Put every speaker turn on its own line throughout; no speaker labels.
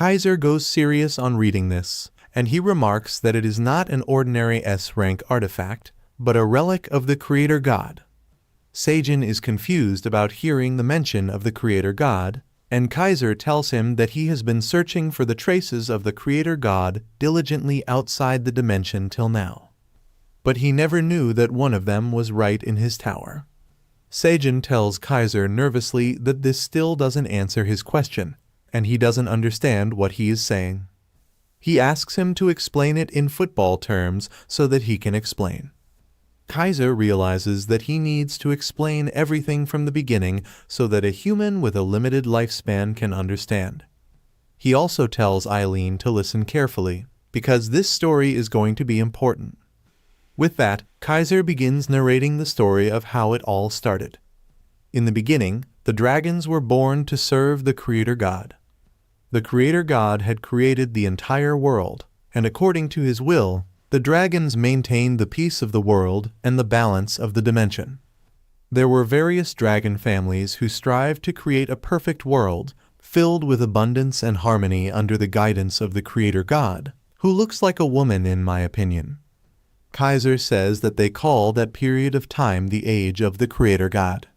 Kaiser goes serious on reading this, and he remarks that it is not an ordinary S-rank artifact, but a relic of the Creator God. Seijin is confused about hearing the mention of the Creator God, and Kaiser tells him that he has been searching for the traces of the Creator God diligently outside the dimension till now. But he never knew that one of them was right in his tower. Seijin tells Kaiser nervously that this still doesn't answer his question, and he doesn't understand what he is saying. He asks him to explain it in football terms so that he can explain. Kaiser realizes that he needs to explain everything from the beginning so that a human with a limited lifespan can understand. He also tells Eileen to listen carefully, because this story is going to be important. With that, Kaiser begins narrating the story of how it all started. In the beginning, the dragons were born to serve the Creator God. The Creator God had created the entire world, and according to his will, the dragons maintained the peace of the world and the balance of the dimension. There were various dragon families who strived to create a perfect world, filled with abundance and harmony under the guidance of the Creator God, who looks like a woman in my opinion. Kaiser says that they call that period of time the age of the Creator God.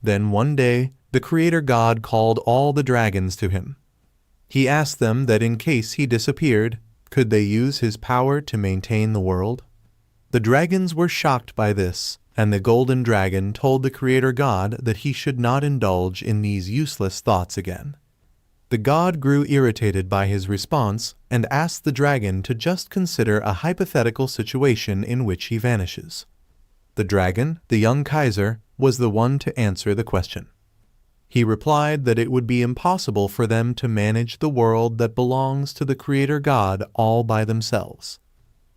Then one day, the Creator God called all the dragons to him. He asked them that in case he disappeared, could they use his power to maintain the world? The dragons were shocked by this, and the golden dragon told the Creator God that he should not indulge in these useless thoughts again. The god grew irritated by his response and asked the dragon to just consider a hypothetical situation in which he vanishes. The dragon, the young Kaiser, was the one to answer the question. He replied that it would be impossible for them to manage the world that belongs to the Creator God all by themselves.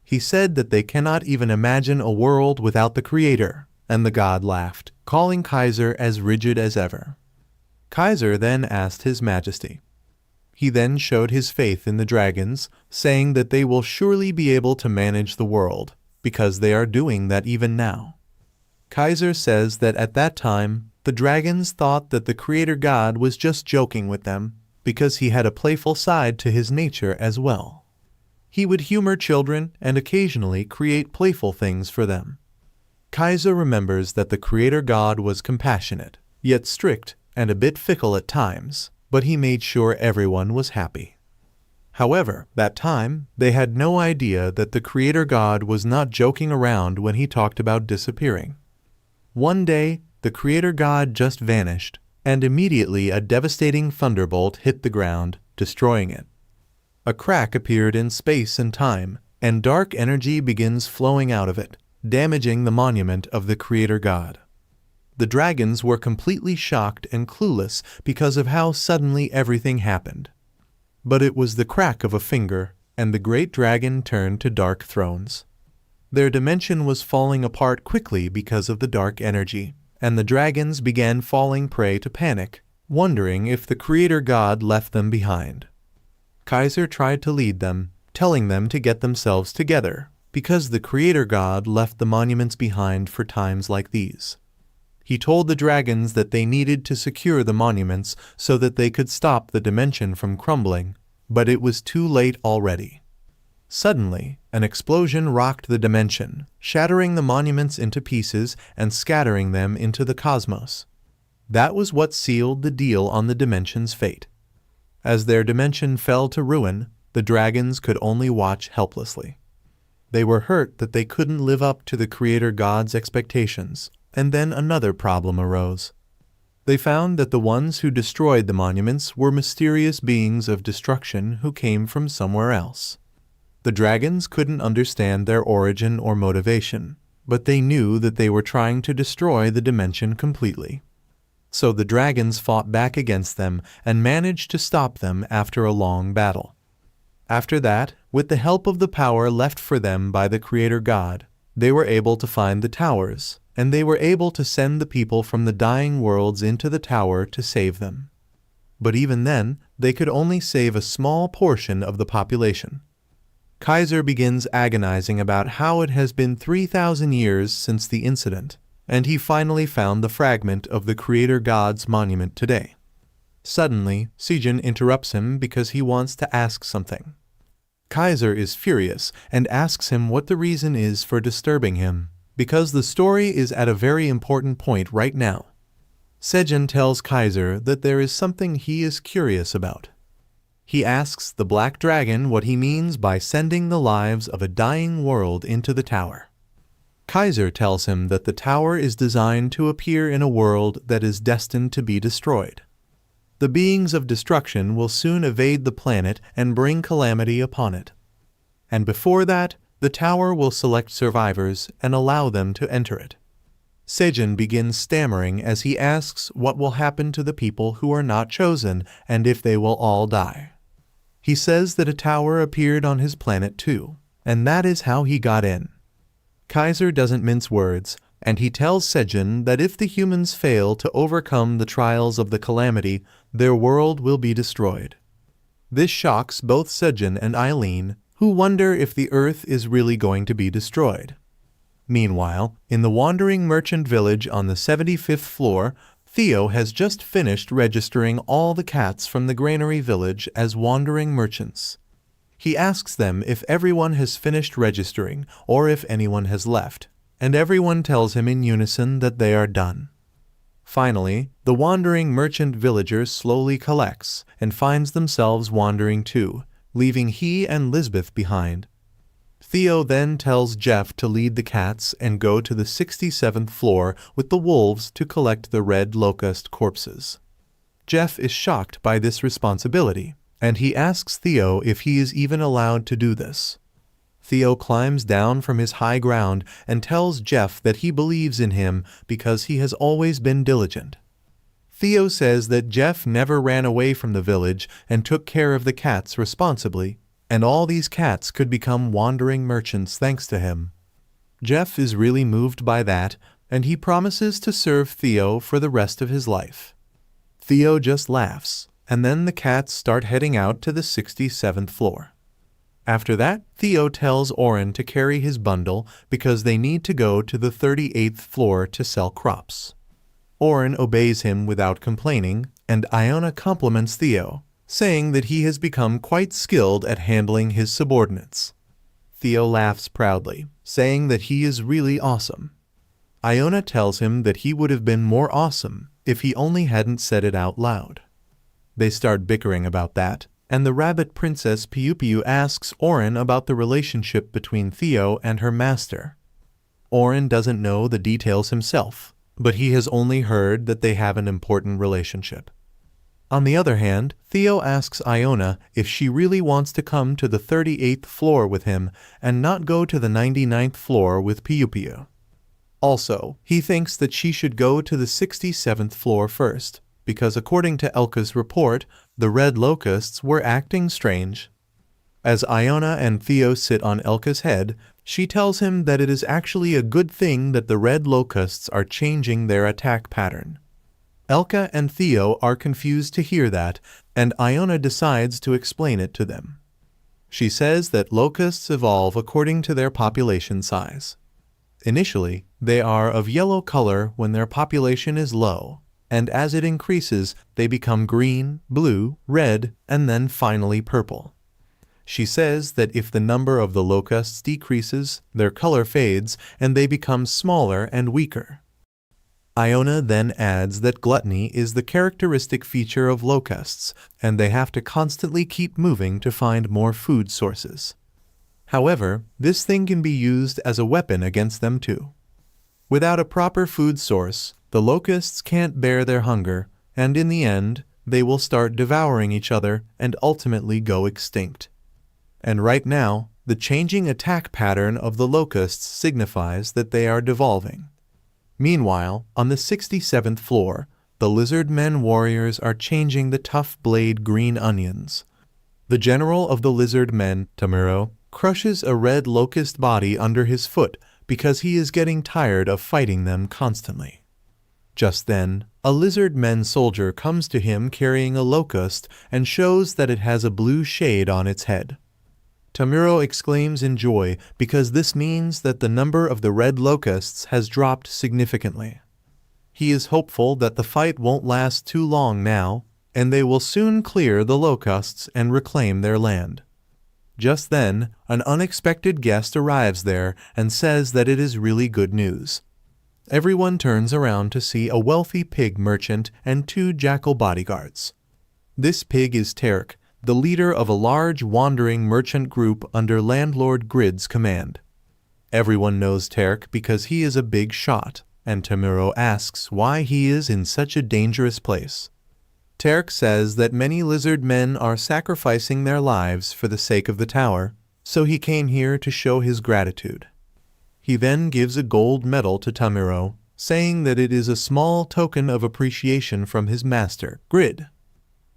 He said that they cannot even imagine a world without the Creator, and the god laughed, calling Kaiser as rigid as ever. Kaiser then asked His Majesty. He then showed his faith in the dragons, saying that they will surely be able to manage the world, because they are doing that even now. Kaiser says that at that time, the dragons thought that the Creator God was just joking with them, because he had a playful side to his nature as well. He would humor children and occasionally create playful things for them. Kaiser remembers that the Creator God was compassionate, yet strict and a bit fickle at times, but he made sure everyone was happy. However, that time, they had no idea that the Creator God was not joking around when he talked about disappearing. One day, the Creator God just vanished, and immediately a devastating thunderbolt hit the ground, destroying it. A crack appeared in space and time, and dark energy begins flowing out of it, damaging the monument of the Creator God. The dragons were completely shocked and clueless because of how suddenly everything happened. But it was the crack of a finger, and the great dragon turned to dark thrones. Their dimension was falling apart quickly because of the dark energy, and the dragons began falling prey to panic, wondering if the Creator God left them behind. Kaiser tried to lead them, telling them to get themselves together, because the Creator God left the monuments behind for times like these. He told the dragons that they needed to secure the monuments so that they could stop the dimension from crumbling, but it was too late already. Suddenly, an explosion rocked the dimension, shattering the monuments into pieces and scattering them into the cosmos. That was what sealed the deal on the dimension's fate. As their dimension fell to ruin, the dragons could only watch helplessly. They were hurt that they couldn't live up to the Creator God's expectations, and then another problem arose. They found that the ones who destroyed the monuments were mysterious beings of destruction who came from somewhere else. The dragons couldn't understand their origin or motivation, but they knew that they were trying to destroy the dimension completely. So the dragons fought back against them and managed to stop them after a long battle. After that, with the help of the power left for them by the Creator God, they were able to find the towers, and they were able to send the people from the dying worlds into the tower to save them. But even then, they could only save a small portion of the population. Kaiser begins agonizing about how it has been 3,000 years since the incident, and he finally found the fragment of the Creator God's monument today. Suddenly, Sejin interrupts him because he wants to ask something. Kaiser is furious and asks him what the reason is for disturbing him, because the story is at a very important point right now. Sejin tells Kaiser that there is something he is curious about. He asks the Black Dragon what he means by sending the lives of a dying world into the tower. Kaiser tells him that the tower is designed to appear in a world that is destined to be destroyed. The beings of destruction will soon evade the planet and bring calamity upon it. And before that, the tower will select survivors and allow them to enter it. Sejin begins stammering as he asks what will happen to the people who are not chosen and if they will all die. He says that a tower appeared on his planet too, and that is how he got in. Kaiser doesn't mince words, and he tells Sejin that if the humans fail to overcome the trials of the calamity, their world will be destroyed. This shocks both Sejin and Eileen, who wonder if the Earth is really going to be destroyed. Meanwhile, in the wandering merchant village on the 75th floor, Theo has just finished registering all the cats from the granary village as wandering merchants. He asks them if everyone has finished registering or if anyone has left, and everyone tells him in unison that they are done. Finally, the wandering merchant villager slowly collects and finds themselves wandering too, leaving he and Lisbeth behind. Theo then tells Jeff to lead the cats and go to the 67th floor with the wolves to collect the red locust corpses. Jeff is shocked by this responsibility, and he asks Theo if he is even allowed to do this. Theo climbs down from his high ground and tells Jeff that he believes in him because he has always been diligent. Theo says that Jeff never ran away from the village and took care of the cats responsibly, and all these cats could become wandering merchants thanks to him. Jeff is really moved by that, and he promises to serve Theo for the rest of his life. Theo just laughs, and then the cats start heading out to the 67th floor. After that, Theo tells Oren to carry his bundle because they need to go to the 38th floor to sell crops. Oren obeys him without complaining, and Iona compliments Theo, saying that he has become quite skilled at handling his subordinates. Theo laughs proudly, saying that he is really awesome. Iona tells him that he would have been more awesome if he only hadn't said it out loud. They start bickering about that, and the rabbit princess Piu Piu asks Oren about the relationship between Theo and her master. Oren doesn't know the details himself, but he has only heard that they have an important relationship. On the other hand, Theo asks Iona if she really wants to come to the 38th floor with him and not go to the 99th floor with Piu Piu. Also, he thinks that she should go to the 67th floor first, because according to Elka's report, the red locusts were acting strange. As Iona and Theo sit on Elka's head, she tells him that it is actually a good thing that the red locusts are changing their attack pattern. Elka and Theo are confused to hear that, and Iona decides to explain it to them. She says that locusts evolve according to their population size. Initially, they are of yellow color when their population is low, and as it increases, they become green, blue, red, and then finally purple. She says that if the number of the locusts decreases, their color fades, and they become smaller and weaker. Iona then adds that gluttony is the characteristic feature of locusts, and they have to constantly keep moving to find more food sources. However, this thing can be used as a weapon against them too. Without a proper food source, the locusts can't bear their hunger, and in the end, they will start devouring each other and ultimately go extinct. And right now, the changing attack pattern of the locusts signifies that they are devolving. Meanwhile, on the 67th floor, the lizard men warriors are changing the tough blade green onions. The general of the lizard men, Tamuro, crushes a red locust body under his foot because he is getting tired of fighting them constantly. Just then, a lizard men soldier comes to him carrying a locust and shows that it has a blue shade on its head. Tamuro exclaims in joy because this means that the number of the red locusts has dropped significantly. He is hopeful that the fight won't last too long now, and they will soon clear the locusts and reclaim their land. Just then, an unexpected guest arrives there and says that it is really good news. Everyone turns around to see a wealthy pig merchant and 2 jackal bodyguards. This pig is Terk, the leader of a large wandering merchant group under landlord Grid's command. Everyone knows Terk because he is a big shot, and Tamuro asks why he is in such a dangerous place. Terk says that many lizard men are sacrificing their lives for the sake of the tower, so he came here to show his gratitude. He then gives a gold medal to Tamuro, saying that it is a small token of appreciation from his master, Grid.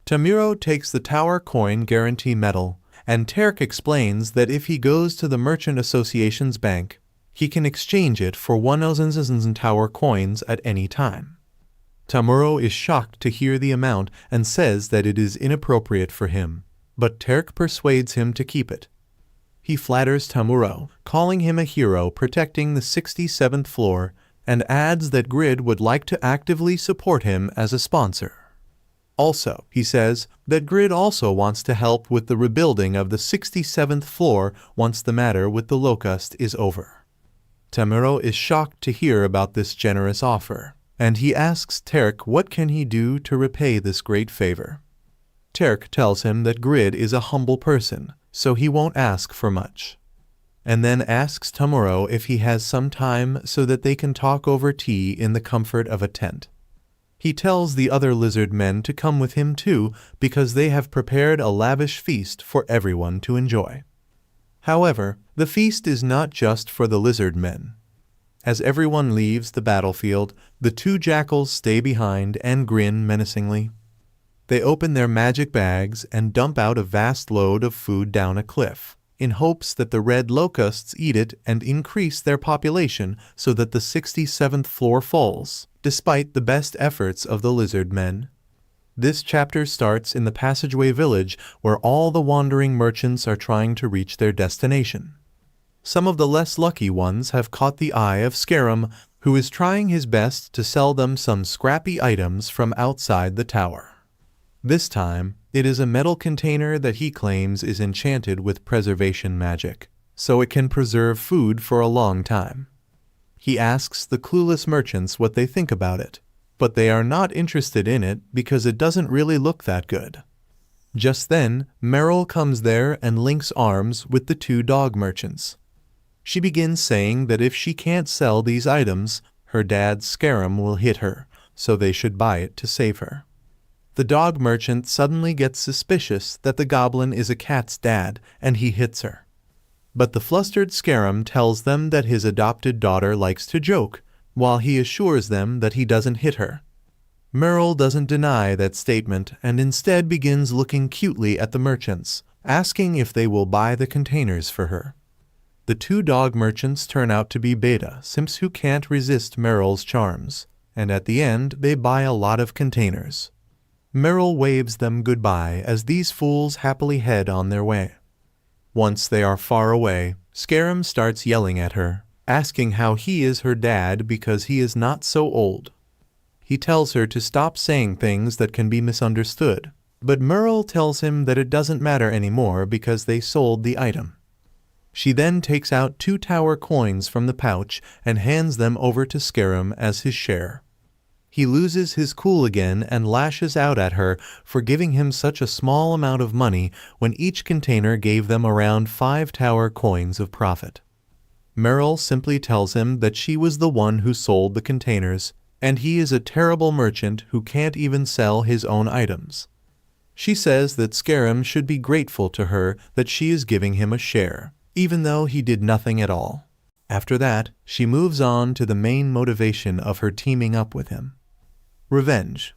Tamuro takes the tower coin guarantee medal, and Terk explains that if he goes to the Merchant Association's bank, he can exchange it for 1,000 tower coins at any time. Tamuro is shocked to hear the amount and says that it is inappropriate for him, but Terk persuades him to keep it. He flatters Tamuro, calling him a hero protecting the 67th floor, and adds that Grid would like to actively support him as a sponsor. Also, he says that Grid also wants to help with the rebuilding of the 67th floor once the matter with the locust is over. Tamuro is shocked to hear about this generous offer, and he asks Terk what can he do to repay this great favor. Terk tells him that Grid is a humble person, so he won't ask for much, and then asks Tamuro if he has some time so that they can talk over tea in the comfort of a tent. He tells the other lizard men to come with him too because they have prepared a lavish feast for everyone to enjoy. However, the feast is not just for the lizard men. As everyone leaves the battlefield, the 2 jackals stay behind and grin menacingly. They open their magic bags and dump out a vast load of food down a cliff, in hopes that the red locusts eat it and increase their population so that the 67th floor falls, despite the best efforts of the lizard men. This chapter starts in the passageway village where all the wandering merchants are trying to reach their destination. Some of the less lucky ones have caught the eye of Scarum, who is trying his best to sell them some scrappy items from outside the tower. This time, it is a metal container that he claims is enchanted with preservation magic, so it can preserve food for a long time. He asks the clueless merchants what they think about it, but they are not interested in it because it doesn't really look that good. Just then, Meryl comes there and links arms with the 2 dog merchants. She begins saying that if she can't sell these items, her dad Scarum will hit her, so they should buy it to save her. The dog merchant suddenly gets suspicious that the goblin is a cat's dad, and he hits her. But the flustered Scarum tells them that his adopted daughter likes to joke, while he assures them that he doesn't hit her. Meryl doesn't deny that statement and instead begins looking cutely at the merchants, asking if they will buy the containers for her. The 2 dog merchants turn out to be beta simps who can't resist Meryl's charms, and at the end they buy a lot of containers. Meryl waves them goodbye as these fools happily head on their way. Once they are far away, Scarum starts yelling at her, asking how he is her dad because he is not so old. He tells her to stop saying things that can be misunderstood, but Meryl tells him that it doesn't matter anymore because they sold the item. She then takes out 2 tower coins from the pouch and hands them over to Scarum as his share. He loses his cool again and lashes out at her for giving him such a small amount of money when each container gave them around 5 tower coins of profit. Meryl simply tells him that she was the one who sold the containers, and he is a terrible merchant who can't even sell his own items. She says that Scarum should be grateful to her that she is giving him a share, even though he did nothing at all. After that, she moves on to the main motivation of her teaming up with him: revenge.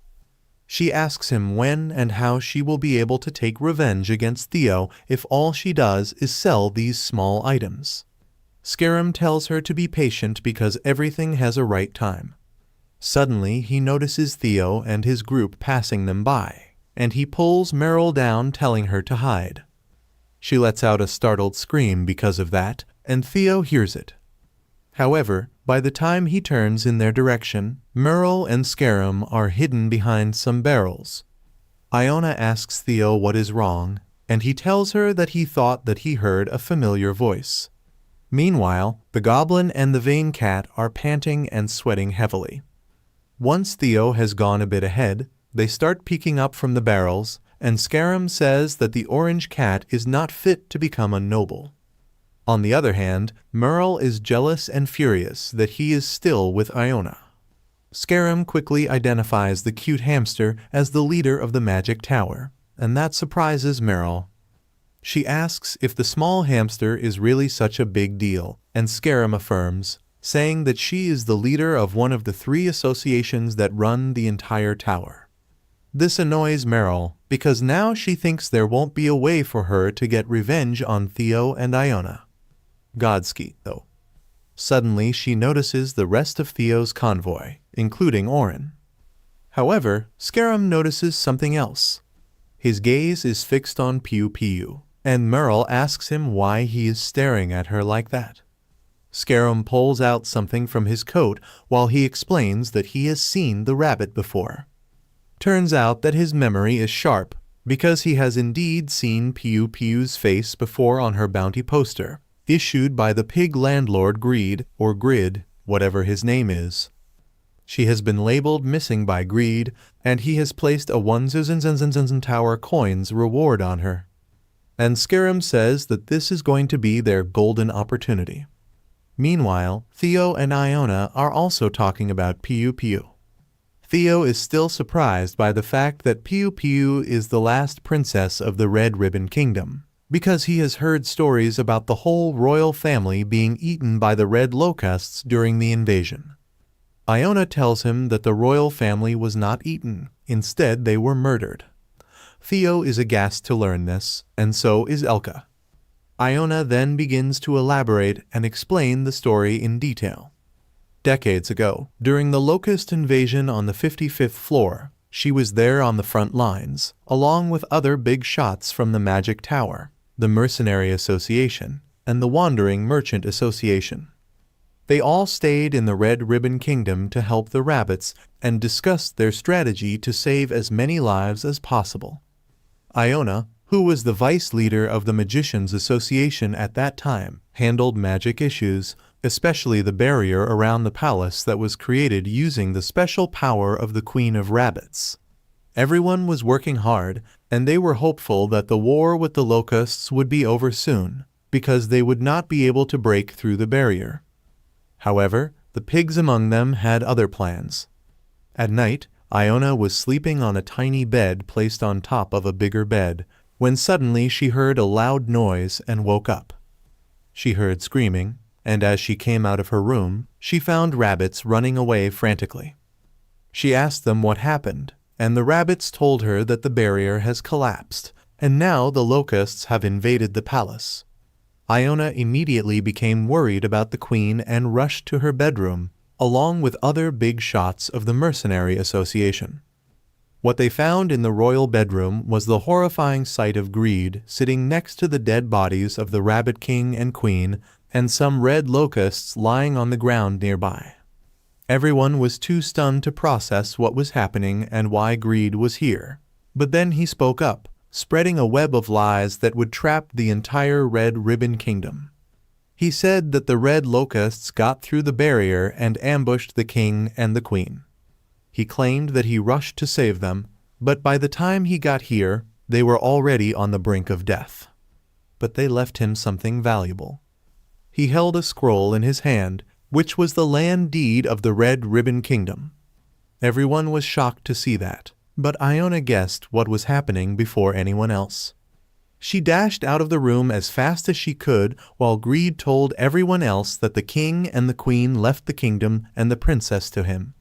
She asks him when and how she will be able to take revenge against Theo if all she does is sell these small items. Scarum tells her to be patient because everything has a right time. Suddenly, he notices Theo and his group passing them by, and he pulls Meryl down, telling her to hide. She lets out a startled scream because of that, and Theo hears it. However, by the time he turns in their direction, Meryl and Scarum are hidden behind some barrels. Iona asks Theo what is wrong, and he tells her that he thought that he heard a familiar voice. Meanwhile, the goblin and the vain cat are panting and sweating heavily. Once Theo has gone a bit ahead, they start peeking up from the barrels, and Scarum says that the orange cat is not fit to become a noble. On the other hand, Merle is jealous and furious that he is still with Iona. Scarum quickly identifies the cute hamster as the leader of the magic tower, and that surprises Merle. She asks if the small hamster is really such a big deal, and Scarum affirms, saying that she is the leader of one of the 3 associations that run the entire tower. This annoys Merle, because now she thinks there won't be a way for her to get revenge on Theo and Iona. Godski, though. Suddenly she notices the rest of Theo's convoy, including Orin. However, Scarum notices something else. His gaze is fixed on Piu Piu, and Merle asks him why he is staring at her like that. Scarum pulls out something from his coat while he explains that he has seen the rabbit before. Turns out that his memory is sharp, because he has indeed seen Piu Piu's face before on her bounty poster, issued by the pig landlord Greed, or Grid, whatever his name is. She has been labeled missing by Greed, and he has placed a 1,000 tower coins reward on her. And Scarum says that this is going to be their golden opportunity. Meanwhile, Theo and Iona are also talking about Piu Piu. Theo is still surprised by the fact that Piu Piu is the last princess of the Red Ribbon Kingdom, because he has heard stories about the whole royal family being eaten by the red locusts during the invasion. Iona tells him that the royal family was not eaten, instead they were murdered. Theo is aghast to learn this, and so is Elka. Iona then begins to elaborate and explain the story in detail. Decades ago, during the locust invasion on the 55th floor, she was there on the front lines, along with other big shots from the Magic Tower, the Mercenary Association, and the Wandering Merchant Association. They all stayed in the Red Ribbon Kingdom to help the rabbits and discussed their strategy to save as many lives as possible. Iona, who was the vice leader of the Magicians Association at that time, handled magic issues, especially the barrier around the palace that was created using the special power of the Queen of Rabbits. Everyone was working hard, and they were hopeful that the war with the locusts would be over soon, because they would not be able to break through the barrier. However, the pigs among them had other plans. At night, Iona was sleeping on a tiny bed placed on top of a bigger bed, when suddenly she heard a loud noise and woke up. She heard screaming, and as she came out of her room, she found rabbits running away frantically. She asked them what happened, and the rabbits told her that the barrier has collapsed, and now the locusts have invaded the palace. Iona immediately became worried about the queen and rushed to her bedroom, along with other big shots of the Mercenary Association. What they found in the royal bedroom was the horrifying sight of Greed sitting next to the dead bodies of the Rabbit King and Queen and some red locusts lying on the ground nearby. Everyone was too stunned to process what was happening and why Greed was here. But then he spoke up, spreading a web of lies that would trap the entire Red Ribbon Kingdom. He said that the red locusts got through the barrier and ambushed the king and the queen. He claimed that he rushed to save them, but by the time he got here, they were already on the brink of death. But they left him something valuable. He held a scroll in his hand, which was the land deed of the Red Ribbon Kingdom. Everyone was shocked to see that, but Iona guessed what was happening before anyone else. She dashed out of the room as fast as she could while Greed told everyone else that the king and the queen left the kingdom and the princess to him.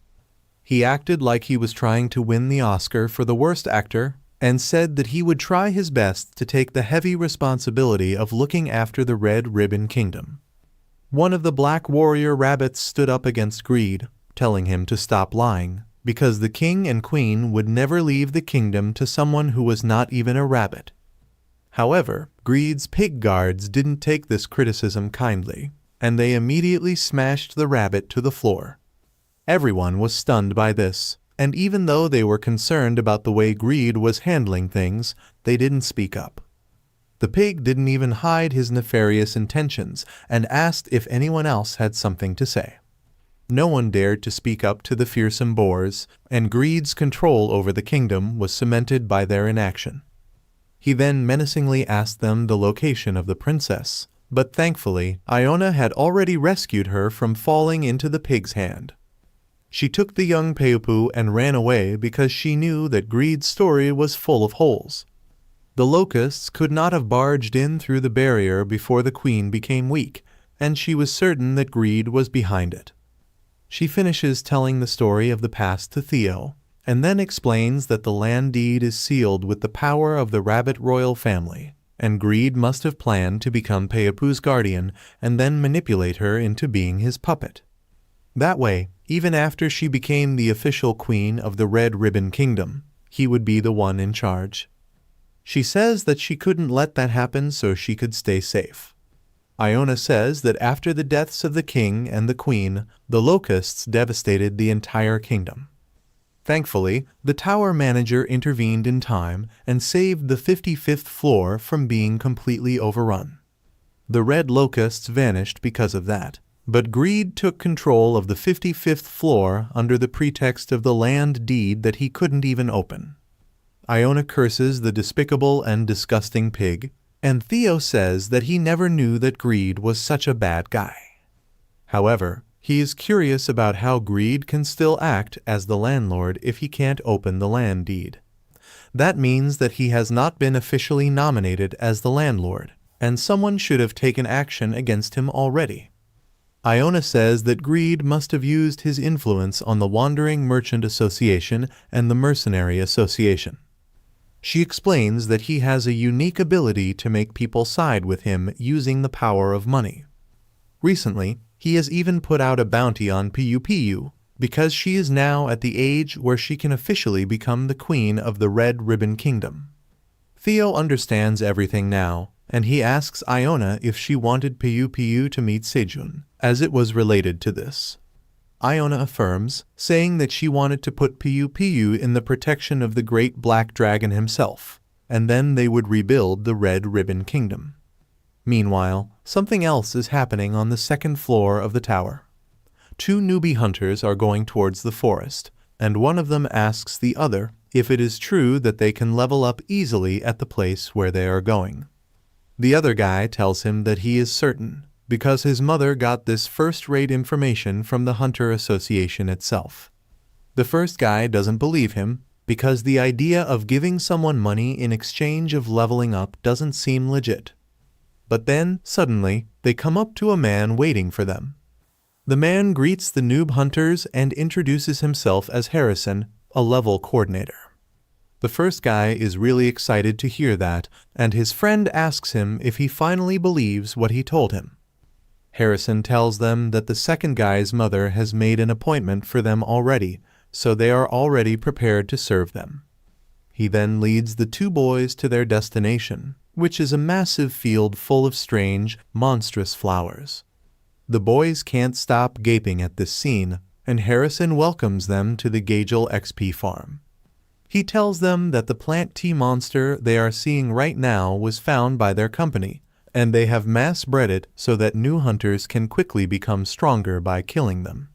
He acted like he was trying to win the Oscar for the worst actor and said that he would try his best to take the heavy responsibility of looking after the Red Ribbon Kingdom. One of the Black Warrior rabbits stood up against Greed, telling him to stop lying, because the king and queen would never leave the kingdom to someone who was not even a rabbit. However, Greed's pig guards didn't take this criticism kindly, and they immediately smashed the rabbit to the floor. Everyone was stunned by this, And even though they were concerned about the way Greed was handling things, they didn't speak up. The pig didn't even hide his nefarious intentions and asked if anyone else had something to say. No one dared to speak up to the fearsome boars, and Greed's control over the kingdom was cemented by their inaction. He then menacingly asked them the location of the princess, but thankfully, Iona had already rescued her from falling into the pig's hand. She took the young Peupu and ran away because she knew that Greed's story was full of holes. The locusts could not have barged in through the barrier before the queen became weak, and she was certain that Greed was behind it. She finishes telling the story of the past to Theo, and then explains that the land deed is sealed with the power of the rabbit royal family, and Greed must have planned to become Peupu's guardian and then manipulate her into being his puppet. That way, even after she became the official queen of the Red Ribbon Kingdom, he would be the one in charge. She says that she couldn't let that happen so she could stay safe. Iona says that after the deaths of the king and the queen, the locusts devastated the entire kingdom. Thankfully, the tower manager intervened in time and saved the 55th floor from being completely overrun. The red locusts vanished because of that, but Greed took control of the 55th floor under the pretext of the land deed that he couldn't even open. Iona curses the despicable and disgusting pig, and Theo says that he never knew that Greed was such a bad guy. However, he is curious about how Greed can still act as the landlord if he can't open the land deed. That means that he has not been officially nominated as the landlord, and someone should have taken action against him already. Iona says that Greed must have used his influence on the Wandering Merchant Association and the Mercenary Association. She explains that he has a unique ability to make people side with him using the power of money. Recently, he has even put out a bounty on Piu because she is now at the age where she can officially become the queen of the Red Ribbon Kingdom. Theo understands everything now, and he asks Iona if she wanted Piu to meet Sejun, as it was related to this. Iona affirms, saying that she wanted to put Piu in the protection of the great black dragon himself, and then they would rebuild the Red Ribbon Kingdom. Meanwhile, something else is happening on the second floor of the tower. Two newbie hunters are going towards the forest, and one of them asks the other if it is true that they can level up easily at the place where they are going. The other guy tells him that he is certain, because his mother got this first-rate information from the Hunter Association itself. The first guy doesn't believe him, because the idea of giving someone money in exchange of leveling up doesn't seem legit. But then, suddenly, they come up to a man waiting for them. The man greets the noob hunters and introduces himself as Harrison, a level coordinator. The first guy is really excited to hear that, and his friend asks him if he finally believes what he told him. Harrison tells them that the second guy's mother has made an appointment for them already, so they are already prepared to serve them. He then leads the two boys to their destination, which is a massive field full of strange, monstrous flowers. The boys can't stop gaping at this scene, and Harrison welcomes them to the Gagel XP farm. He tells them that the plant tea monster they are seeing right now was found by their company, and they have mass-bred it so that new hunters can quickly become stronger by killing them.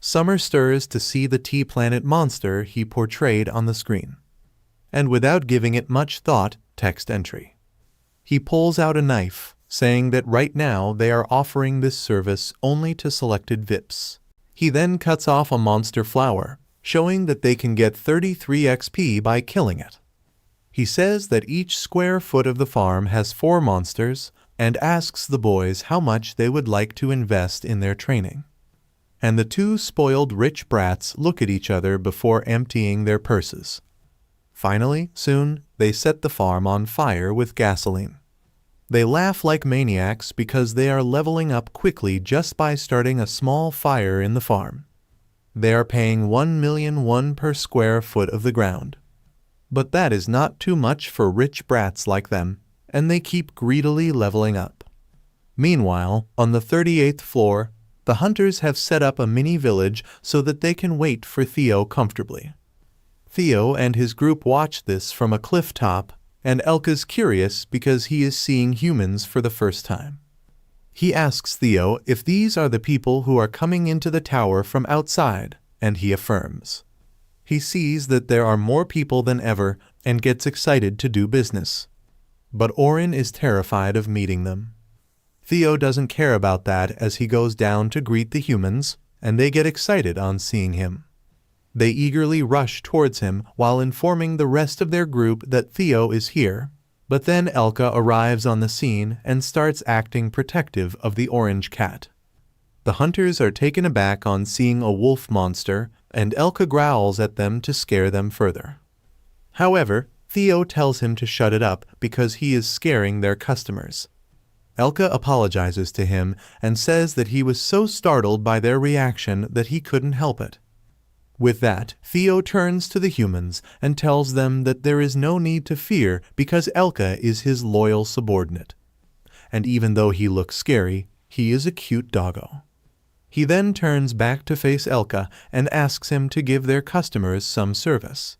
Summer stirs to see the tea planet monster he portrayed on the screen. And without giving it much thought, text entry. He pulls out a knife, saying that right now they are offering this service only to selected VIPs. He then cuts off a monster flower, showing that they can get 33 XP by killing it. He says that each square foot of the farm has 4 monsters and asks the boys how much they would like to invest in their training. And the two spoiled rich brats look at each other before emptying their purses. Finally, soon, they set the farm on fire with gasoline. They laugh like maniacs because they are leveling up quickly just by starting a small fire in the farm. They are paying 1,000,001 per square foot of the ground. But that is not too much for rich brats like them, and they keep greedily leveling up. Meanwhile, on the 38th floor, The hunters have set up a mini village so that they can wait for Theo comfortably. Theo and his group watch this from a cliff top, and Elka's curious because he is seeing humans for the first time. He asks Theo if these are the people who are coming into the tower from outside, and he affirms. He sees that there are more people than ever and gets excited to do business. But Orin is terrified of meeting them. Theo doesn't care about that as he goes down to greet the humans, and they get excited on seeing him. They eagerly rush towards him while informing the rest of their group that Theo is here, but then Elka arrives on the scene and starts acting protective of the orange cat. The hunters are taken aback on seeing a wolf monster, and Elka growls at them to scare them further. However, Theo tells him to shut it up because he is scaring their customers. Elka apologizes to him and says that he was so startled by their reaction that he couldn't help it. With that, Theo turns to the humans and tells them that there is no need to fear because Elka is his loyal subordinate. And even though he looks scary, he is a cute doggo. He then turns back to face Elka and asks him to give their customers some service.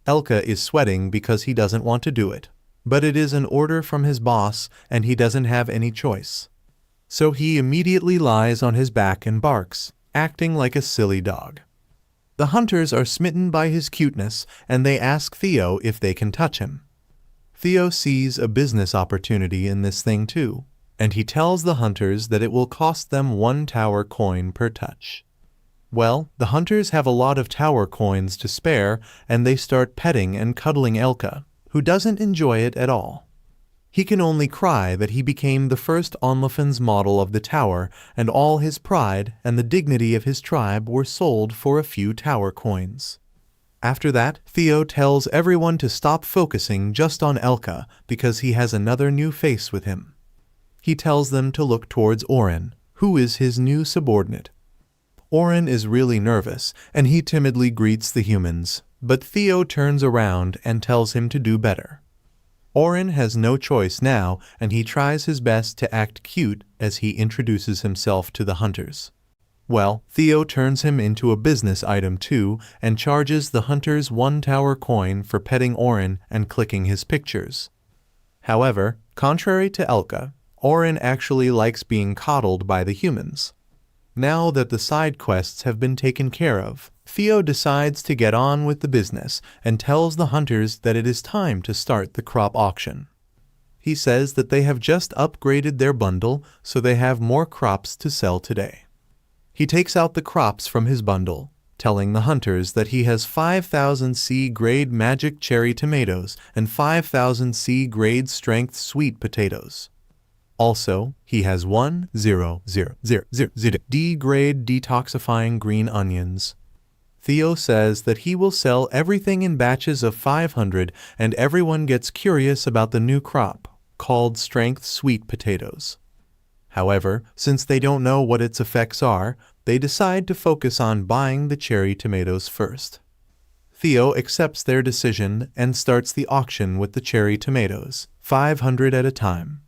Elka is sweating because he doesn't want to do it, but it is an order from his boss and he doesn't have any choice. So he immediately lies on his back and barks, acting like a silly dog. The hunters are smitten by his cuteness and they ask Theo if they can touch him. Theo sees a business opportunity in this thing too, and he tells the hunters that it will cost them 1 tower coin per touch. Well, the hunters have a lot of tower coins to spare and they start petting and cuddling Elka, who doesn't enjoy it at all. He can only cry that he became the first Onlifen's model of the tower, and all his pride and the dignity of his tribe were sold for a few tower coins. After that, Theo tells everyone to stop focusing just on Elka because he has another new face with him. He tells them to look towards Orin, who is his new subordinate. Orin is really nervous, and he timidly greets the humans, but Theo turns around and tells him to do better. Orin has no choice now, and he tries his best to act cute as he introduces himself to the hunters. Well, Theo turns him into a business item too, and charges the hunters 1 tower coin for petting Orin and clicking his pictures. However, contrary to Elka, Orin actually likes being coddled by the humans. Now that the side quests have been taken care of, Theo decides to get on with the business and tells the hunters that it is time to start the crop auction. He says that they have just upgraded their bundle, so they have more crops to sell today. He takes out the crops from his bundle, telling the hunters that he has 5,000 C-grade magic cherry tomatoes and 5,000 C-grade strength sweet potatoes. Also, he has 1,000 D-grade detoxifying green onions. Theo says that he will sell everything in batches of 500, and everyone gets curious about the new crop, called strength sweet potatoes. However, since they don't know what its effects are, they decide to focus on buying the cherry tomatoes first. Theo accepts their decision and starts the auction with the cherry tomatoes, 500 at a time.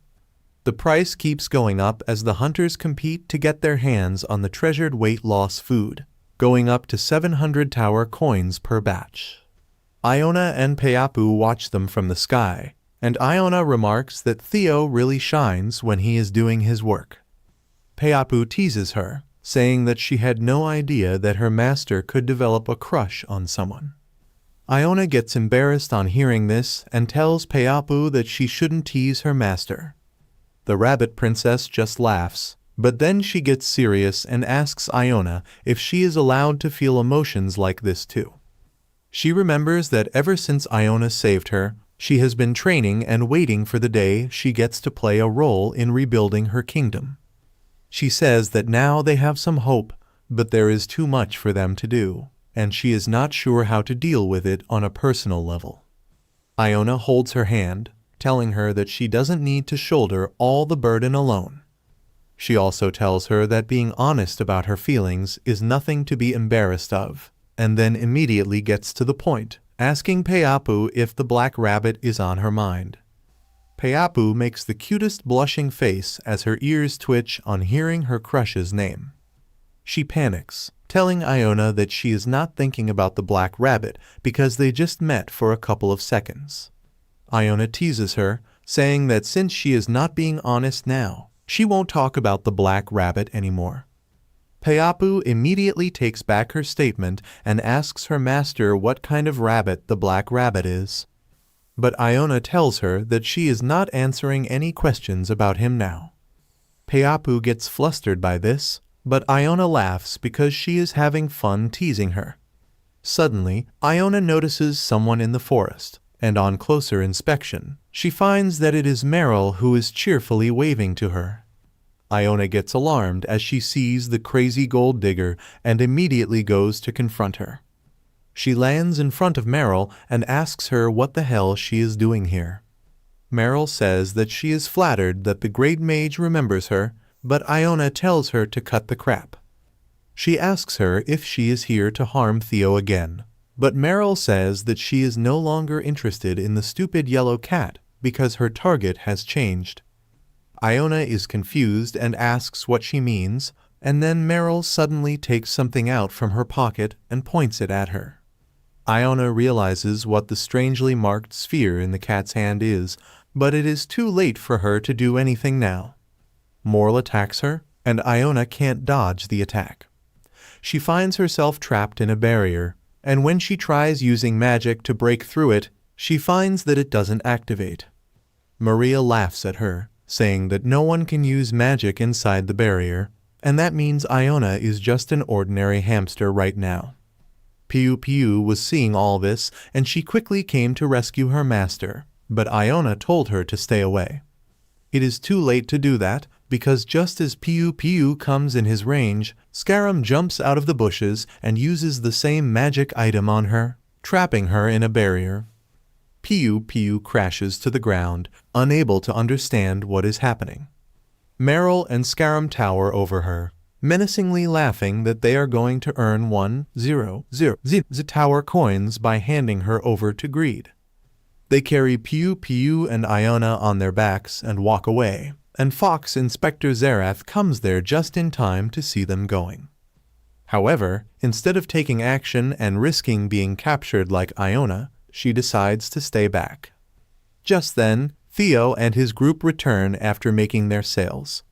The price keeps going up as the hunters compete to get their hands on the treasured weight loss food, going up to 700 tower coins per batch. Iona and Peapu watch them from the sky, and Iona remarks that Theo really shines when he is doing his work. Peapu teases her, saying that she had no idea that her master could develop a crush on someone. Iona gets embarrassed on hearing this and tells Peapu that she shouldn't tease her master. The rabbit princess just laughs, but then she gets serious and asks Iona if she is allowed to feel emotions like this too. She remembers that ever since Iona saved her, she has been training and waiting for the day she gets to play a role in rebuilding her kingdom. She says that now they have some hope, but there is too much for them to do, and she is not sure how to deal with it on a personal level. Iona holds her hand, telling her that she doesn't need to shoulder all the burden alone. She also tells her that being honest about her feelings is nothing to be embarrassed of, and then immediately gets to the point, asking Peapu if the black rabbit is on her mind. Peapu makes the cutest blushing face as her ears twitch on hearing her crush's name. She panics, telling Iona that she is not thinking about the black rabbit because they just met for a couple of seconds. Iona teases her, saying that since she is not being honest now, she won't talk about the black rabbit anymore. Payapu immediately takes back her statement and asks her master what kind of rabbit the black rabbit is. But Iona tells her that she is not answering any questions about him now. Payapu gets flustered by this, but Iona laughs because she is having fun teasing her. Suddenly, Iona notices someone in the forest, and on closer inspection, she finds that it is Meryl who is cheerfully waving to her. Iona gets alarmed as she sees the crazy gold digger and immediately goes to confront her. She lands in front of Meryl and asks her what the hell she is doing here. Meryl says that she is flattered that the great mage remembers her, but Iona tells her to cut the crap. She asks her if she is here to harm Theo again, but Meryl says that she is no longer interested in the stupid yellow cat because her target has changed. Iona is confused and asks what she means, and then Meryl suddenly takes something out from her pocket and points it at her. Iona realizes what the strangely marked sphere in the cat's hand is, but it is too late for her to do anything now. Morl attacks her, and Iona can't dodge the attack. She finds herself trapped in a barrier, and when she tries using magic to break through it, she finds that it doesn't activate. Maria laughs at her, saying that no one can use magic inside the barrier, and that means Iona is just an ordinary hamster right now. Piu Piu was seeing all this, and she quickly came to rescue her master, but Iona told her to stay away. It is too late to do that, because just as Piu Piu comes in his range, Scarum jumps out of the bushes and uses the same magic item on her, trapping her in a barrier. Piu Piu crashes to the ground, unable to understand what is happening. Meryl and Scarum tower over her, menacingly laughing that they are going to earn 100 tower coins by handing her over to greed. They carry Piu Piu and Iona on their backs and walk away, and Fox Inspector Zerath comes there just in time to see them going. However, instead of taking action and risking being captured like Iona, she decides to stay back. Just then, Theo and his group return after making their sales.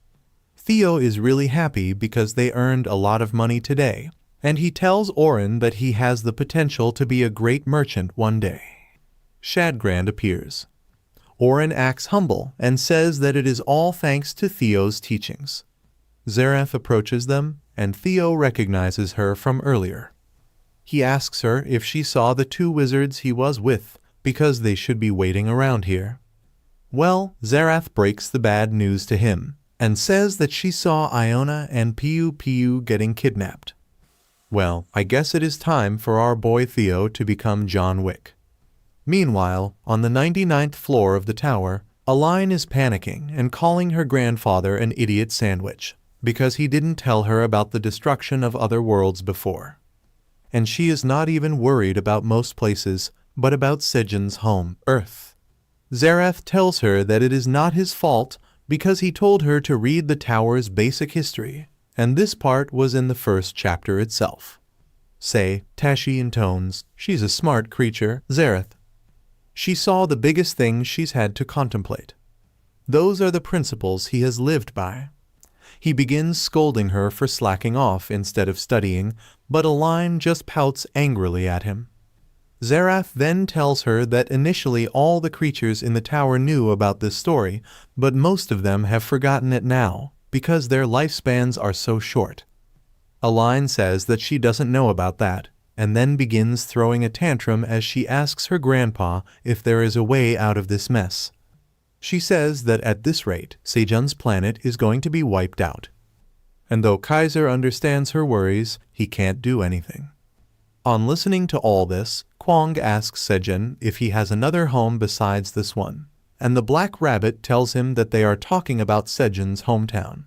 Theo is really happy because they earned a lot of money today, and he tells Oren that he has the potential to be a great merchant one day. Shadgrand appears. Oren acts humble and says that it is all thanks to Theo's teachings. Zerath approaches them, and Theo recognizes her from earlier. He asks her if she saw the two wizards he was with, because they should be waiting around here. Well, Zerath breaks the bad news to him, and says that she saw Iona and Piu Piu getting kidnapped. Well, I guess it is time for our boy Theo to become John Wick. Meanwhile, on the 99th floor of the tower, Aline is panicking and calling her grandfather an idiot sandwich, because he didn't tell her about the destruction of other worlds before. And she is not even worried about most places, but about Sejin's home, Earth. Zerath tells her that it is not his fault because he told her to read the tower's basic history, and this part was in the first chapter itself. Say, Tashi intones, she's a smart creature, Zerath. She saw the biggest things she's had to contemplate. Those are the principles he has lived by. He begins scolding her for slacking off instead of studying, but Aline just pouts angrily at him. Zerath then tells her that initially all the creatures in the tower knew about this story, but most of them have forgotten it now, because their lifespans are so short. Aline says that she doesn't know about that, and then begins throwing a tantrum as she asks her grandpa if there is a way out of this mess. She says that at this rate, Sejun's planet is going to be wiped out. And though Kaiser understands her worries, he can't do anything. On listening to all this, Kwong asks Sejun if he has another home besides this one, and the Black Rabbit tells him that they are talking about Sejun's hometown.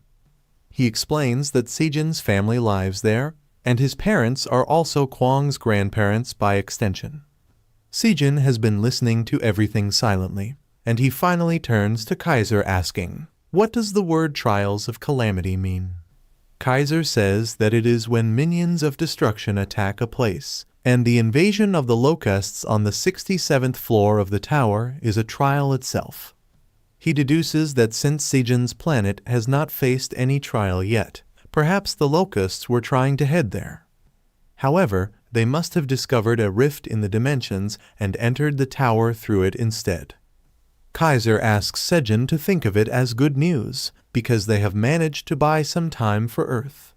He explains that Sejun's family lives there, and his parents are also Kwong's grandparents by extension. Sejun has been listening to everything silently, and he finally turns to Kaiser asking, "What does the word trials of calamity mean?" Kaiser says that it is when minions of destruction attack a place, and the invasion of the locusts on the 67th floor of the tower is a trial itself. He deduces that since Sejin's planet has not faced any trial yet, perhaps the locusts were trying to head there. However, they must have discovered a rift in the dimensions and entered the tower through it instead. Kaiser asks Sejin to think of it as good news, because they have managed to buy some time for Earth.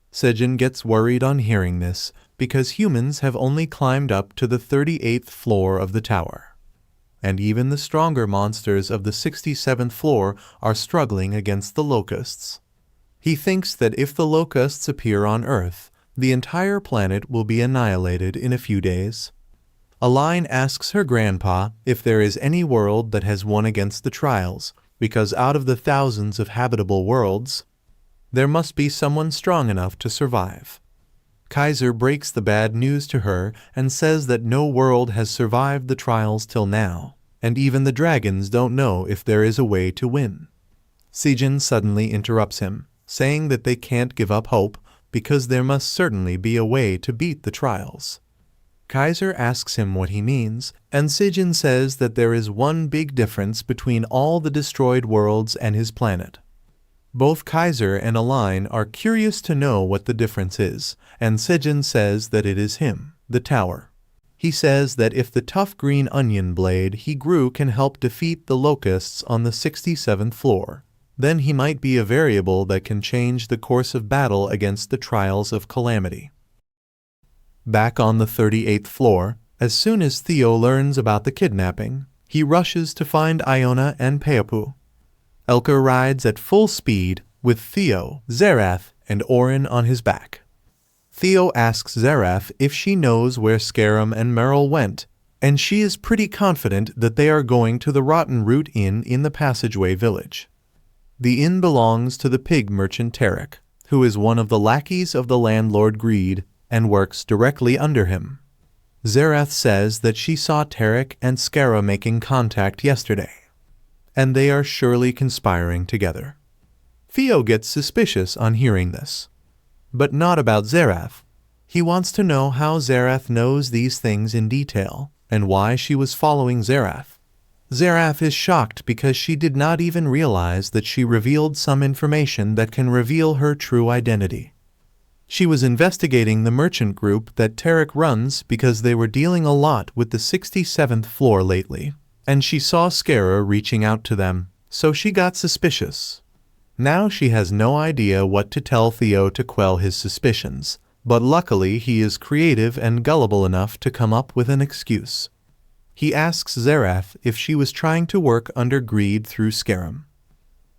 Sejin gets worried on hearing this, because humans have only climbed up to the 38th floor of the tower. And even the stronger monsters of the 67th floor are struggling against the locusts. He thinks that if the locusts appear on Earth, the entire planet will be annihilated in a few days. Aline asks her grandpa if there is any world that has won against the trials, because out of the thousands of habitable worlds, there must be someone strong enough to survive. Kaiser breaks the bad news to her and says that no world has survived the trials till now, and even the dragons don't know if there is a way to win. Sejin suddenly interrupts him, saying that they can't give up hope because there must certainly be a way to beat the trials. Kaiser asks him what he means, and Sejin says that there is one big difference between all the destroyed worlds and his planet. Both Kaiser and Aline are curious to know what the difference is, and Sejin says that it is him, the tower. He says that if the tough green onion blade he grew can help defeat the locusts on the 67th floor, then he might be a variable that can change the course of battle against the trials of calamity. Back on the 38th floor, as soon as Theo learns about the kidnapping, he rushes to find Iona and Peapu. Elker rides at full speed with Theo, Zerath, and Orin on his back. Theo asks Zerath if she knows where Scarum and Merrill went, and she is pretty confident that they are going to the Rotten Root Inn in the Passageway Village. The inn belongs to the pig merchant Tarek, who is one of the lackeys of the landlord Greed and works directly under him. Zerath says that she saw Tarek and Scara making contact yesterday, and they are surely conspiring together. Theo gets suspicious on hearing this, but not about Zerath. He wants to know how Zerath knows these things in detail, and why she was following Zerath. Zerath is shocked because she did not even realize that she revealed some information that can reveal her true identity. She was investigating the merchant group that Tarek runs because they were dealing a lot with the 67th floor lately, and she saw Scara reaching out to them, so she got suspicious. Now she has no idea what to tell Theo to quell his suspicions, but luckily he is creative and gullible enough to come up with an excuse. He asks Zerath if she was trying to work under Greed through Scarum.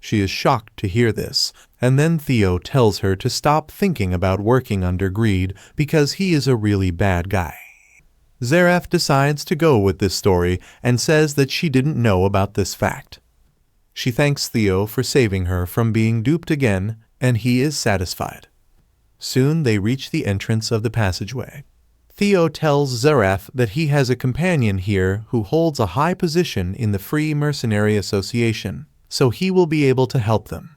She is shocked to hear this, and then Theo tells her to stop thinking about working under Greed because he is a really bad guy. Zerath decides to go with this story and says that she didn't know about this fact. She thanks Theo for saving her from being duped again, and he is satisfied. Soon they reach the entrance of the passageway. Theo tells Zerath that he has a companion here who holds a high position in the Free Mercenary Association, so he will be able to help them.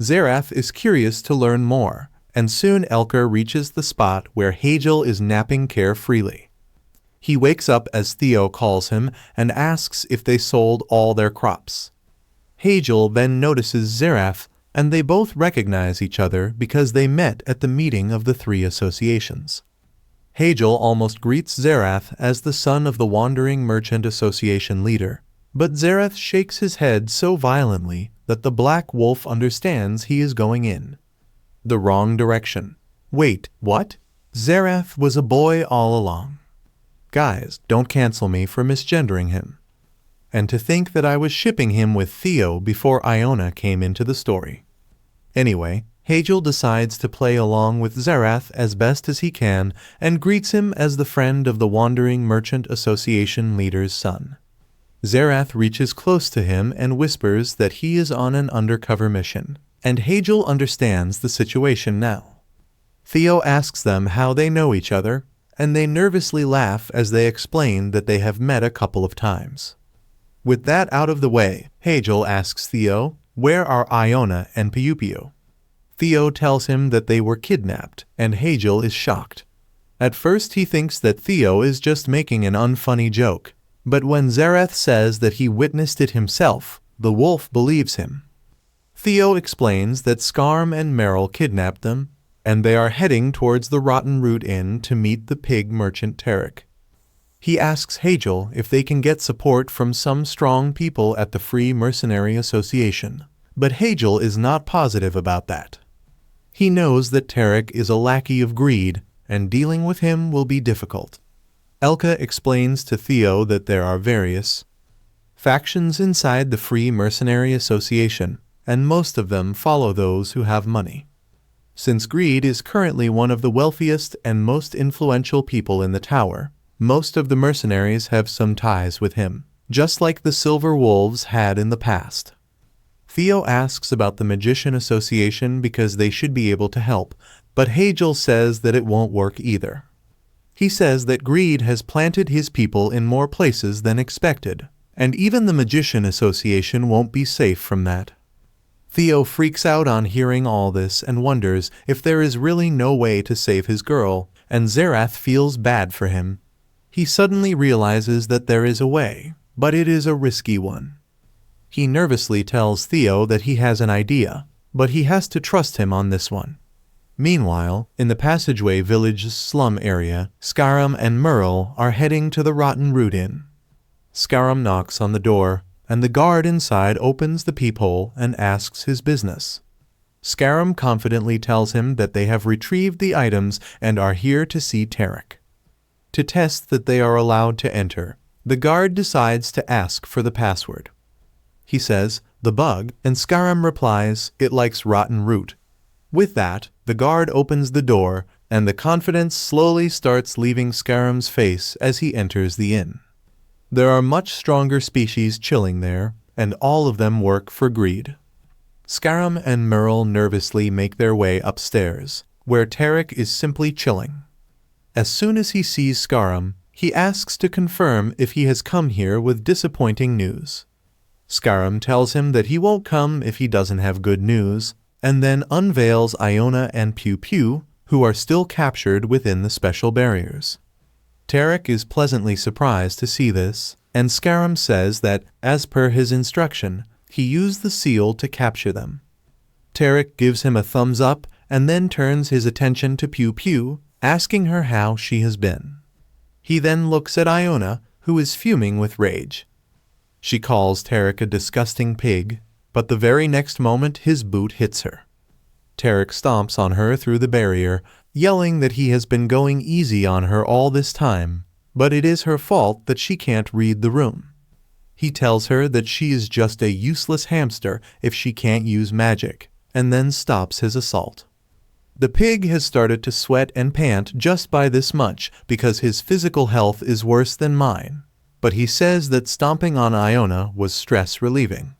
Zerath is curious to learn more, and soon Elker reaches the spot where Hagel is napping carefreely. He wakes up as Theo calls him and asks if they sold all their crops. Hagel then notices Zerath, and they both recognize each other because they met at the meeting of the three associations. Hagel almost greets Zerath as the son of the Wandering Merchant Association leader, but Zerath shakes his head so violently that the Black Wolf understands he is going in the wrong direction. Wait, what? Zerath was a boy all along. Guys, don't cancel me for misgendering him. And to think that I was shipping him with Theo before Iona came into the story. Anyway, Hagel decides to play along with Zerath as best as he can and greets him as the friend of the Wandering Merchant Association leader's son. Zerath reaches close to him and whispers that he is on an undercover mission, and Hagel understands the situation now. Theo asks them how they know each other, and they nervously laugh as they explain that they have met a couple of times. With that out of the way, Hagel asks Theo, "Where are Iona and Piupiu?" Theo tells him that they were kidnapped, and Hagel is shocked. At first he thinks that Theo is just making an unfunny joke, but when Zareth says that he witnessed it himself, the wolf believes him. Theo explains that Scarm and Merrill kidnapped them, and they are heading towards the Rotten Root Inn to meet the pig merchant Tarek. He asks Hagel if they can get support from some strong people at the Free Mercenary Association, but Hagel is not positive about that. He knows that Tarek is a lackey of greed, and dealing with him will be difficult. Elka explains to Theo that there are various factions inside the Free Mercenary Association, and most of them follow those who have money. Since Greed is currently one of the wealthiest and most influential people in the tower, most of the mercenaries have some ties with him, just like the Silver Wolves had in the past. Theo asks about the Magician Association because they should be able to help, but Hagel says that it won't work either. He says that Greed has planted his people in more places than expected, and even the Magician Association won't be safe from that. Theo freaks out on hearing all this and wonders if there is really no way to save his girl, and Zerath feels bad for him. He suddenly realizes that there is a way, but it is a risky one. He nervously tells Theo that he has an idea, but he has to trust him on this one. Meanwhile, in the Passageway Village's slum area, Scarum and Merle are heading to the Rotten Root Inn. Scarum knocks on the door, and the guard inside opens the peephole and asks his business. Scarum confidently tells him that they have retrieved the items and are here to see Tarek. To test that they are allowed to enter, the guard decides to ask for the password. He says, "The bug," and Scarum replies, "It likes rotten root." With that, the guard opens the door, and the confidence slowly starts leaving Scarum's face as he enters the inn. There are much stronger species chilling there, and all of them work for Greed. Scarum and Merle nervously make their way upstairs, where Tarek is simply chilling. As soon as he sees Scarum, he asks to confirm if he has come here with disappointing news. Scarum tells him that he won't come if he doesn't have good news, and then unveils Iona and Pew Pew, who are still captured within the special barriers. Tarek is pleasantly surprised to see this, and Scarum says that, as per his instruction, he used the seal to capture them. Tarek gives him a thumbs up and then turns his attention to Pew Pew, asking her how she has been. He then looks at Iona, who is fuming with rage. She calls Tarek a disgusting pig, but the very next moment his boot hits her. Tarek stomps on her through the barrier, yelling that he has been going easy on her all this time, but it is her fault that she can't read the room. He tells her that she is just a useless hamster if she can't use magic, and then stops his assault. The pig has started to sweat and pant just by this much because his physical health is worse than mine, but he says that stomping on Iona was stress-relieving.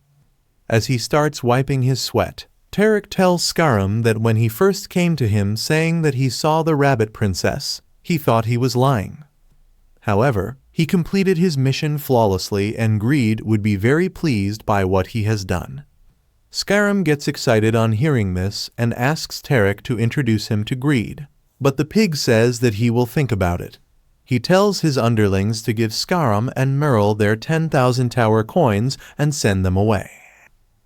As he starts wiping his sweat, Tarek tells Scarum that when he first came to him saying that he saw the rabbit princess, he thought he was lying. However, he completed his mission flawlessly and Greed would be very pleased by what he has done. Scarum gets excited on hearing this and asks Tarek to introduce him to Greed, but the pig says that he will think about it. He tells his underlings to give Scarum and Merle their 10,000 tower coins and send them away.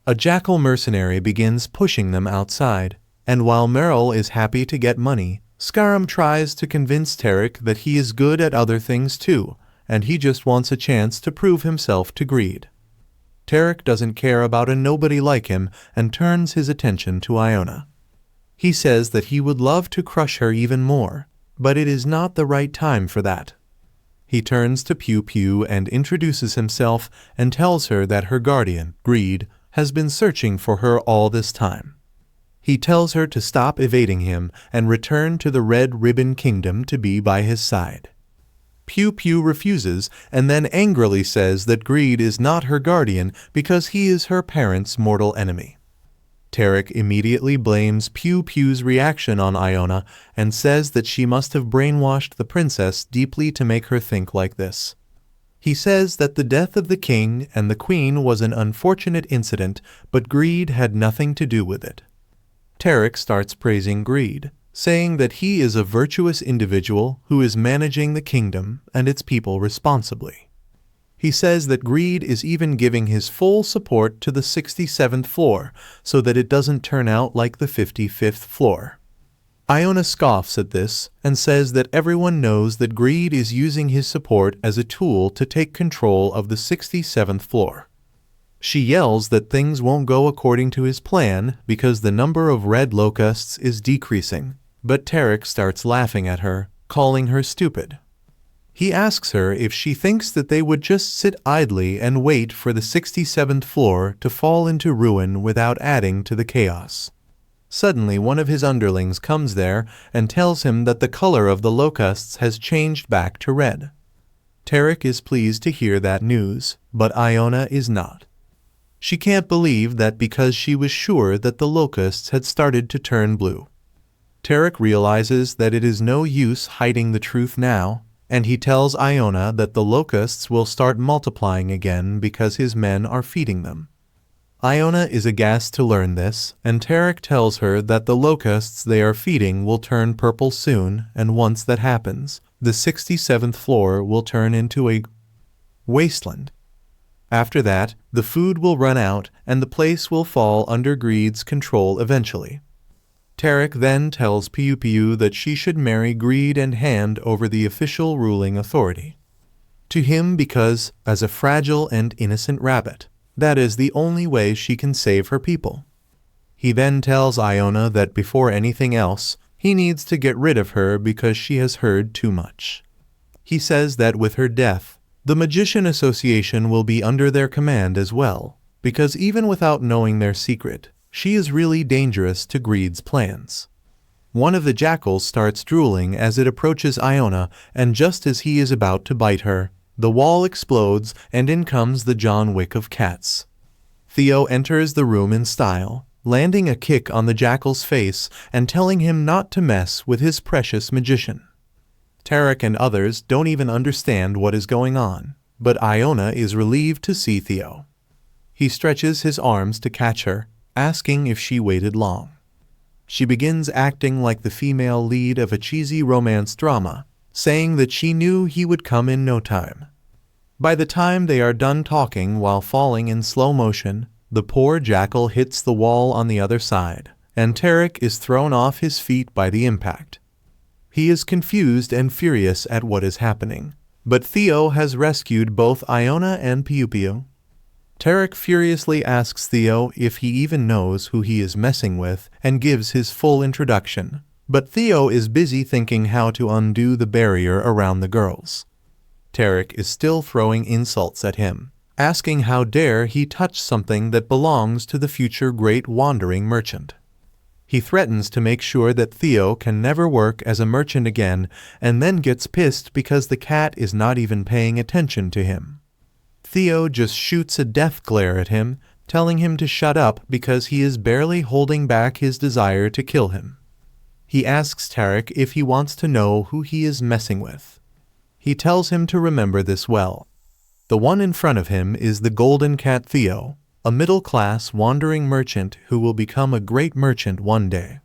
A jackal mercenary begins pushing them outside, and while Merle is happy to get money, Scarum tries to convince Tarek that he is good at other things too, and he just wants a chance to prove himself to Greed. Tarek doesn't care about a nobody like him and turns his attention to Iona. He says that he would love to crush her even more, but it is not the right time for that. He turns to Pew Pew and introduces himself and tells her that her guardian, Greed, has been searching for her all this time. He tells her to stop evading him and return to the Red Ribbon Kingdom to be by his side. Pew Pew refuses and then angrily says that Greed is not her guardian because he is her parents' mortal enemy. Tarek immediately blames Pew Pew's reaction on Iona and says that she must have brainwashed the princess deeply to make her think like this. He says that the death of the king and the queen was an unfortunate incident, but Greed had nothing to do with it. Tarek starts praising greed, saying that he is a virtuous individual who is managing the kingdom and its people responsibly. He says that greed is even giving his full support to the 67th floor so that it doesn't turn out like the 55th floor. Iona scoffs at this and says that everyone knows that greed is using his support as a tool to take control of the 67th floor. She yells that things won't go according to his plan because the number of red locusts is decreasing, but Tarek starts laughing at her, calling her stupid. He asks her if she thinks that they would just sit idly and wait for the 67th floor to fall into ruin without adding to the chaos. Suddenly, one of his underlings comes there and tells him that the color of the locusts has changed back to red. Tarek is pleased to hear that news, but Iona is not. She can't believe that because she was sure that the locusts had started to turn blue. Tarek realizes that it is no use hiding the truth now, and he tells Iona that the locusts will start multiplying again because his men are feeding them. Iona is aghast to learn this, and Tarek tells her that the locusts they are feeding will turn purple soon, and once that happens, the 67th floor will turn into a wasteland. After that, the food will run out, and the place will fall under greed's control eventually. Tarek then tells Piu Piu that she should marry greed and hand over the official ruling authority to him because, as a fragile and innocent rabbit, that is the only way she can save her people. He then tells Iona that before anything else, he needs to get rid of her because she has heard too much. He says that with her death, the Magician Association will be under their command as well, because even without knowing their secret, she is really dangerous to greed's plans. One of the jackals starts drooling as it approaches Iona, and just as he is about to bite her, the wall explodes and in comes the John Wick of cats. Theo enters the room in style, landing a kick on the jackal's face and telling him not to mess with his precious magician. Tarek and others don't even understand what is going on, but Iona is relieved to see Theo. He stretches his arms to catch her, asking if she waited long. She begins acting like the female lead of a cheesy romance drama, saying that she knew he would come in no time. By the time they are done talking while falling in slow motion, the poor jackal hits the wall on the other side, and Tarek is thrown off his feet by the impact. He is confused and furious at what is happening, but Theo has rescued both Iona and Piu Piu. Tarek furiously asks Theo if he even knows who he is messing with and gives his full introduction, but Theo is busy thinking how to undo the barrier around the girls. Tarek is still throwing insults at him, asking how dare he touch something that belongs to the future great wandering merchant. He threatens to make sure that Theo can never work as a merchant again, and then gets pissed because the cat is not even paying attention to him. Theo just shoots a death glare at him, telling him to shut up because he is barely holding back his desire to kill him. He asks Tarek if he wants to know who he is messing with. He tells him to remember this well. The one in front of him is the golden cat Theo, a middle-class wandering merchant who will become a great merchant one day.